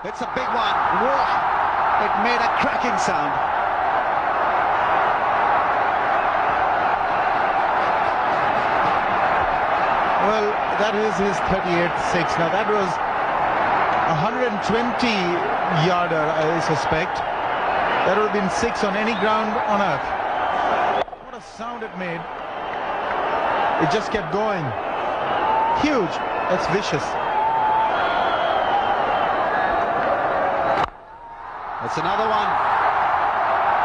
It's a big one. Whoa! It made a cracking sound. Well, that is his 38-6. Now that was a 120-yarder, I suspect. That would have been 6 on any ground on earth. What a sound it made. It just kept going. Huge. That's vicious. That's another one.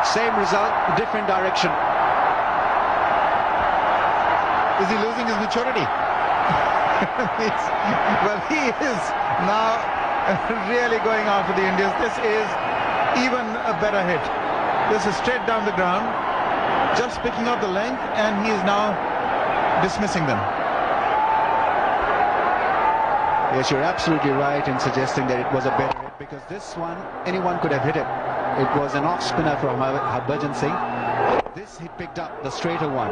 Same result, different direction. Is he losing his maturity? Well, he is now really going after the Indians. This is even a better hit. This is straight down the ground, just picking up the length, and he is now dismissing them. Yes, you're absolutely right in suggesting that it was a better hit, because this one, anyone could have hit it. It was an off spinner from Harbhajan Singh. This he picked up, the straighter one.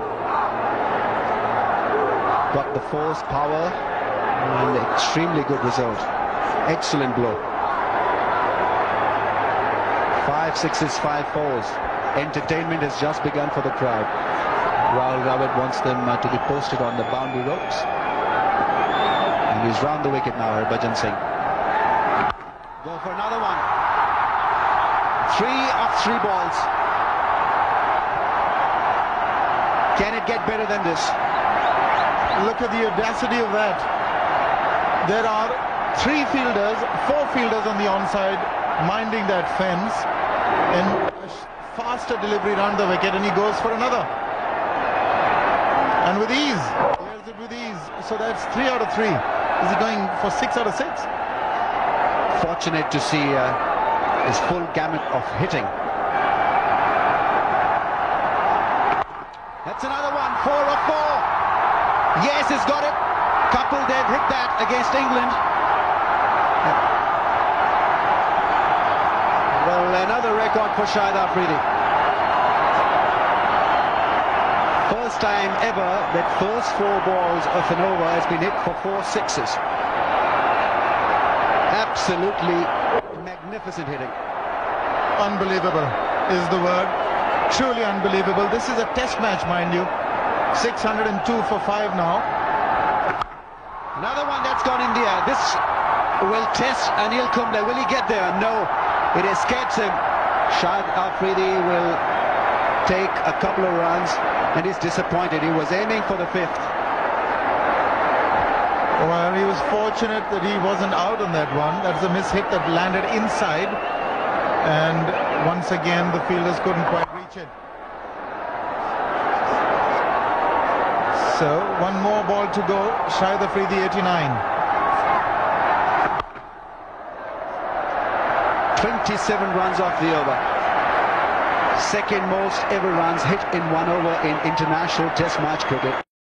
Got the force, power, and extremely good result. Excellent blow. 5 sixes, 5 fours. Entertainment has just begun for the crowd. Rahul Dravid wants them to be posted on the boundary ropes. And he's round the wicket now, Harbhajan Singh. Go for another one. 3 of 3 balls. Can it get better than this? Look at the audacity of that. There are 3 fielders, 4 fielders on the onside minding that fence, and a faster delivery around the wicket, and he goes for another. And with ease. There's it with ease. So that's 3 out of 3. Is he going for 6 out of 6? Fortunate to see his full gamut of hitting. That's another one. 4 of 4. Yes, he's got it. Couple, they've hit that against England. Well, another record for Shahid Afridi. First time ever that first 4 balls of an over has been hit for 4 sixes. Absolutely magnificent hitting. Unbelievable is the word. Truly unbelievable. This is a test match, mind you. 602 for 5 now. Another one that's gone India. This will test Anil Kumble. Will he get there? No. It escapes him. Shahid Afridi will take a couple of runs, and he's disappointed. He was aiming for the 5th. Well, he was fortunate that he wasn't out on that one. That's a miss hit that landed inside, and once again the fielders couldn't quite reach it. So, one more ball to go. Shahid Afridi, 89. 27 runs off the over. Second most ever runs hit in 1 over in international test match cricket.